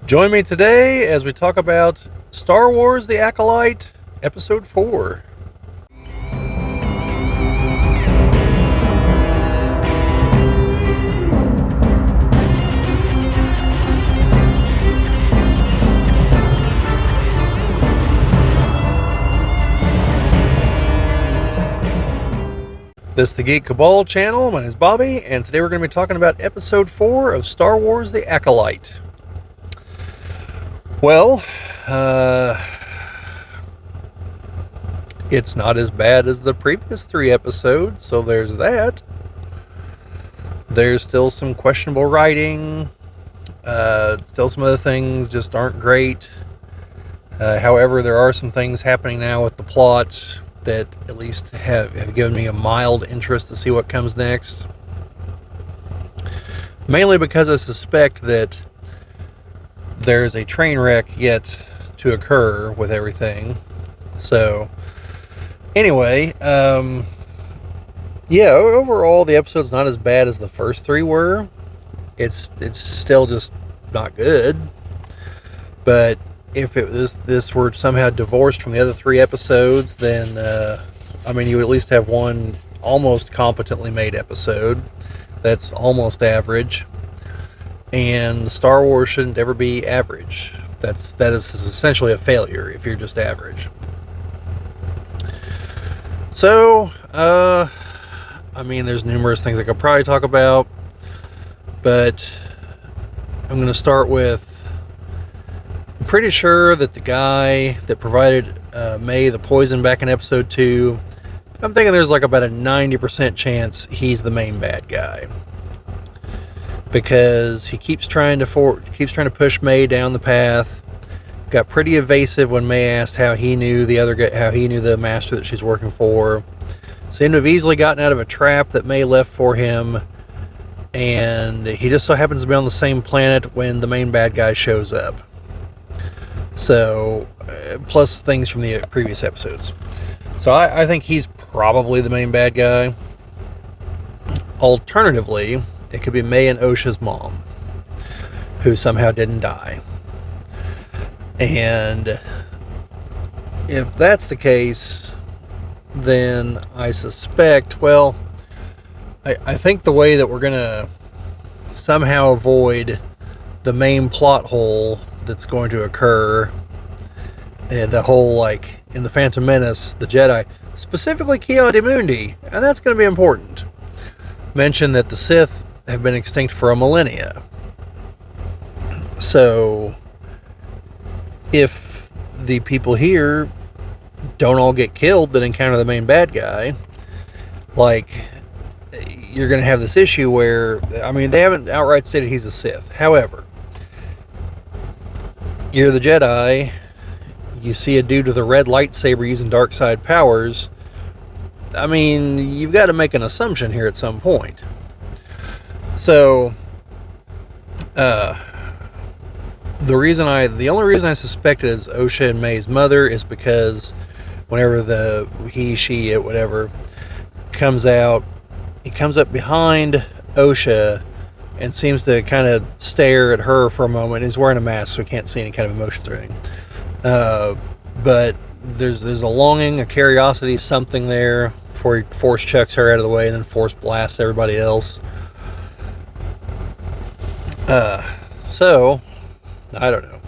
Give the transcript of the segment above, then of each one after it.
Join me today as we talk about Star Wars The Acolyte, Episode 4. This is the Geek Cabal channel. My name is Bobby, and today we're going to be talking about Episode 4 of Star Wars The Acolyte. Well, it's not as bad as the previous 3 episodes, so there's that. There's still some questionable writing. Still some other things just aren't great. However, there are some things happening now with the plot that at least have given me a mild interest to see what comes next. Mainly because I suspect that there's a train wreck yet to occur with everything. So, anyway, yeah, overall the episode's not as bad as the first 3 were. It's still just not good. But if this were somehow divorced from the other 3 episodes, then you at least have one almost competently made episode that's almost average. And Star Wars shouldn't ever be average. That is essentially a failure if you're just average. So, there's numerous things I could probably talk about, but I'm going to start with, I'm pretty sure that the guy that provided May the poison back in episode 2, I'm thinking there's like about a 90% chance he's the main bad guy. Because he keeps trying to push May down the path. Got pretty evasive when May asked how he knew the master that she's working for. Seemed to have easily gotten out of a trap that May left for him, and he just so happens to be on the same planet when the main bad guy shows up. So, plus things from the previous episodes. So I think he's probably the main bad guy. Alternatively, it could be May and Osha's mom, who somehow didn't die. And if that's the case, then I suspect, I think the way that we're going to somehow avoid the main plot hole that's going to occur, the whole, in the Phantom Menace, the Jedi, specifically Ki-Adi-Mundi, and that's going to be important, mention that the Sith have been extinct for a millennia. So, if the people here don't all get killed that encounter the main bad guy, you're going to have this issue where, they haven't outright stated he's a Sith. However, you're the Jedi, you see a dude with a red lightsaber using dark side powers, you've got to make an assumption here at some point. So, the only reason I suspect it is Osha and May's mother is because whenever the she, it, whatever, comes out, he comes up behind Osha and seems to kind of stare at her for a moment. He's wearing a mask, so we can't see any kind of emotions or anything. But there's a longing, a curiosity, something there before he force chucks her out of the way and then force blasts everybody else. So, I don't know.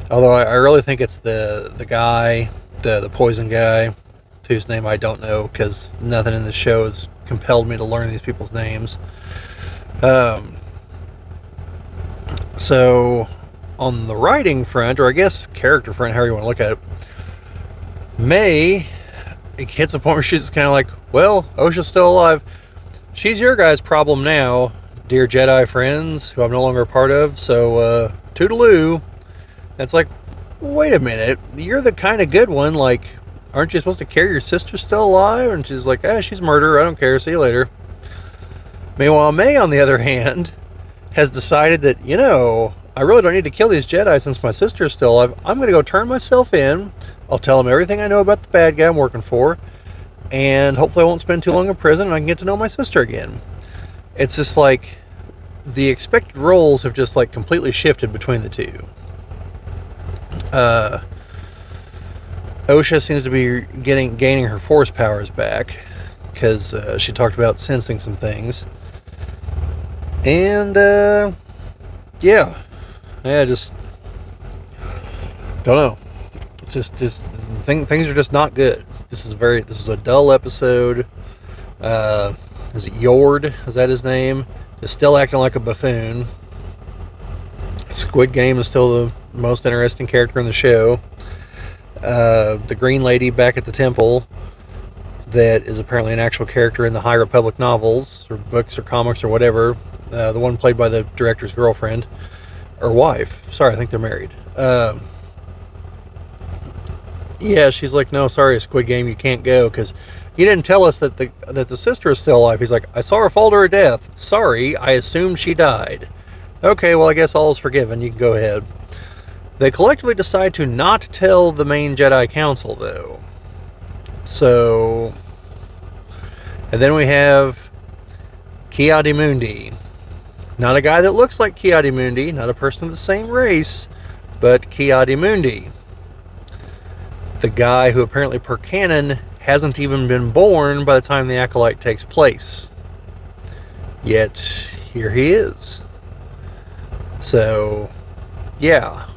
Although I really think it's the guy, the poison guy, whose name I don't know because nothing in the show has compelled me to learn these people's names. So, on the writing front, or I guess character front, however you want to look at it, May, it hits a point where she's kind of like, well, Osha's still alive. She's your guys' problem now, dear Jedi friends, who I'm no longer a part of, so, toodaloo. And it's like, wait a minute, you're the kind of good one, aren't you supposed to care your sister's still alive? And she's like, she's murder, I don't care, see you later. Meanwhile, May, on the other hand, has decided that, I really don't need to kill these Jedi since my sister is still alive. I'm going to go turn myself in, I'll tell them everything I know about the bad guy I'm working for, and hopefully I won't spend too long in prison and I can get to know my sister again. It's just the expected roles have just completely shifted between the two. Uh, Osha seems to be gaining her force powers back because she talked about sensing some things, and yeah, just don't know. Just things are just not good. This is a dull episode. Is it Yord? Is that his name? Is still acting like a buffoon. Squid Game is still the most interesting character in the show. The Green Lady back at the temple, that is apparently an actual character in the High Republic novels, or books, or comics, or whatever. The one played by the director's girlfriend, or wife. Sorry, I think they're married. Yeah, she's like, no, sorry, Squid Game, you can't go, because you didn't tell us that the sister is still alive. He's like, I saw her fall to her death. Sorry, I assumed she died. Okay, well, I guess all is forgiven. You can go ahead. They collectively decide to not tell the main Jedi Council, though. So, and then we have Ki-Adi-Mundi. Not a guy that looks like Ki-Adi-Mundi, not a person of the same race, but Ki-Adi-Mundi. The guy who apparently, per canon, hasn't even been born by the time the Acolyte takes place. Yet, here he is. So, yeah.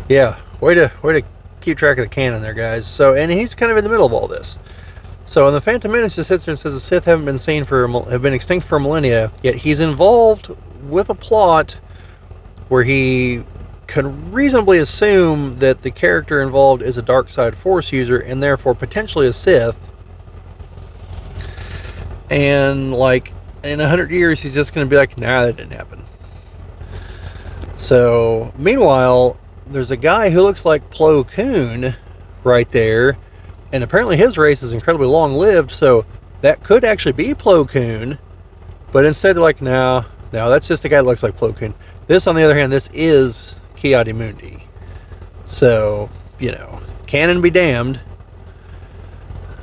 Yeah, way to keep track of the canon there, guys. So, and he's kind of in the middle of all this. So, in the Phantom Menace, he sits there and says the Sith have been extinct for millennia, yet he's involved with a plot where he can reasonably assume that the character involved is a dark side force user and therefore potentially a Sith. And like in 100 years, he's just going to be like, nah, that didn't happen. So, meanwhile, there's a guy who looks like Plo Koon right there, and apparently his race is incredibly long-lived, so that could actually be Plo Koon, but instead they're like, no, that's just a guy that looks like Plo Koon. This, on the other hand, this is Ki-Adi-Mundi. So, canon be damned.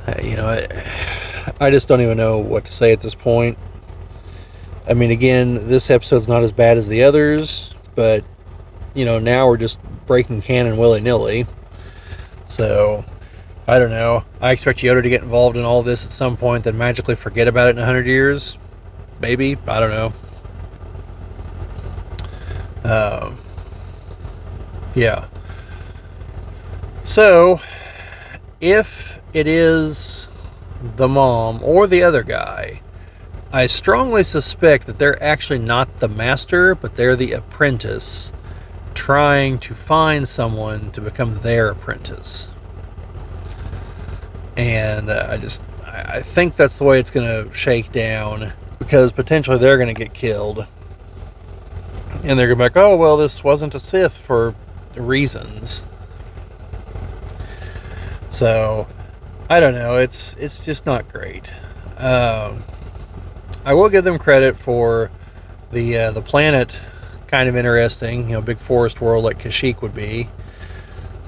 I just don't even know what to say at this point. I mean, again, this episode's not as bad as the others, but, now we're just breaking canon willy-nilly. So, I don't know. I expect Yoda to get involved in all this at some point, then magically forget about it in 100 years. Maybe. I don't know. Yeah. So, if it is the mom or the other guy, I strongly suspect that they're actually not the master, but they're the apprentice trying to find someone to become their apprentice. And I think that's the way it's going to shake down, because potentially they're going to get killed. And they're going to be like, oh, well, this wasn't a Sith for reasons. So, I don't know. It's just not great. I will give them credit for the planet, kind of interesting. Big forest world like Kashyyyk would be.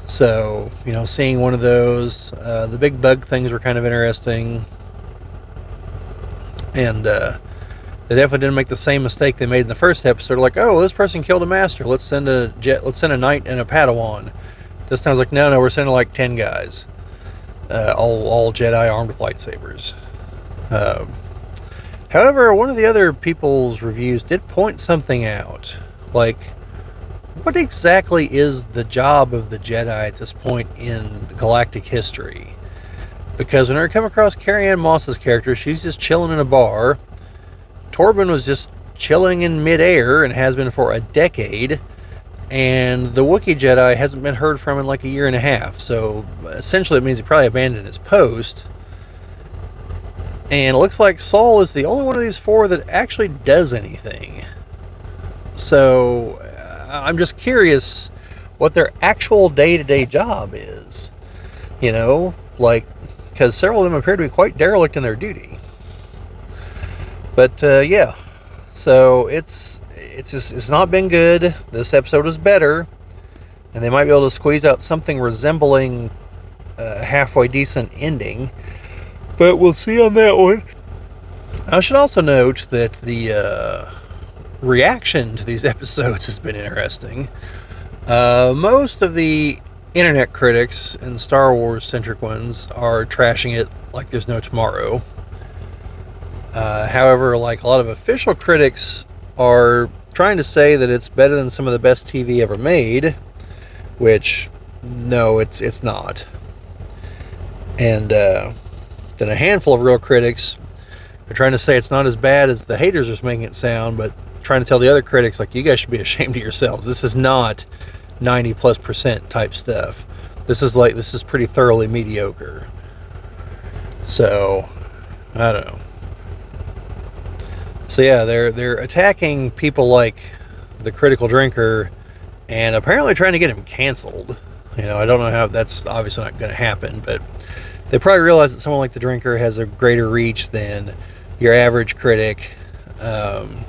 So, seeing one of those, the big bug things were kind of interesting. And they definitely didn't make the same mistake they made in the first episode. Like, oh, well, this person killed a master. Let's send a knight and a Padawan. This time it's like, no, we're sending like 10 guys, all Jedi armed with lightsabers. However, one of the other people's reviews did point something out. Like, what exactly is the job of the Jedi at this point in galactic history? Because when I come across Carrie-Anne Moss's character, she's just chilling in a bar. Torben was just chilling in midair and has been for a decade. And the Wookiee Jedi hasn't been heard from in like a year and a half. So essentially it means he probably abandoned his post. And it looks like Saul is the only one of these four that actually does anything. So I'm just curious what their actual day-to-day job is. Because several of them appear to be quite derelict in their duty. But yeah, so it's not been good. This episode is better, and they might be able to squeeze out something resembling a halfway decent ending. But we'll see on that one. I should also note that the reaction to these episodes has been interesting. Most of the internet critics and Star Wars centric ones are trashing it like there's no tomorrow. However, like a lot of official critics are trying to say that it's better than some of the best TV ever made, which no, it's not. And then a handful of real critics are trying to say it's not as bad as the haters are making it sound, but trying to tell the other critics, like, you guys should be ashamed of yourselves. This is not 90+% type stuff. This is pretty thoroughly mediocre. So I don't know. So yeah, they're attacking people like the Critical Drinker, and apparently trying to get him canceled. You know, I don't know how, that's obviously not going to happen, but they probably realize that someone like the Drinker has a greater reach than your average critic. And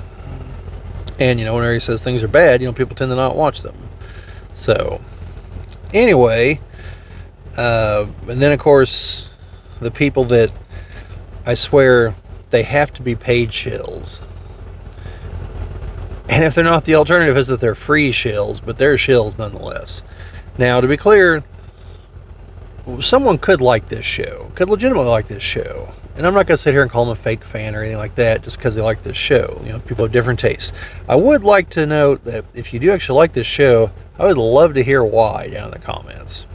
you know, whenever he says things are bad, you know, people tend to not watch them. So anyway, and then of course the people that I swear they have to be paid shills. And if they're not, the alternative is that they're free shills, but they're shills nonetheless. Now, to be clear, someone could like this show, could legitimately like this show. And I'm not going to sit here and call them a fake fan or anything like that just because they like this show. You know, people have different tastes. I would like to note that if you do actually like this show, I would love to hear why down in the comments.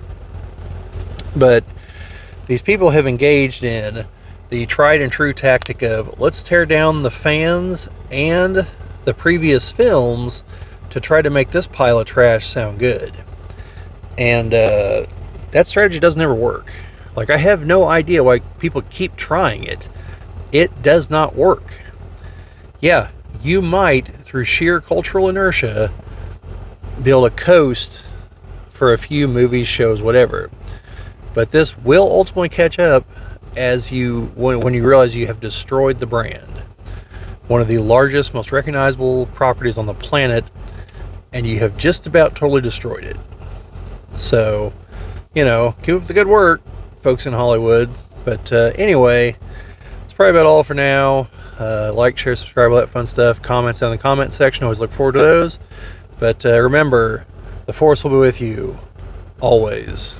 But these people have engaged in the tried and true tactic of, let's tear down the fans and the previous films to try to make this pile of trash sound good. And that strategy doesn't ever work. Like, I have no idea why people keep trying it. It does not work. Yeah, you might, through sheer cultural inertia, be able to coast for a few movies, shows, whatever. But this will ultimately catch up as when you realize you have destroyed the brand. One of the largest, most recognizable properties on the planet, and you have just about totally destroyed it. So, you know, keep up the good work, folks in Hollywood. But anyway, that's probably about all for now. Like, share, subscribe, all that fun stuff. Comments down in the comment section. Always look forward to those. But remember, the Force will be with you always.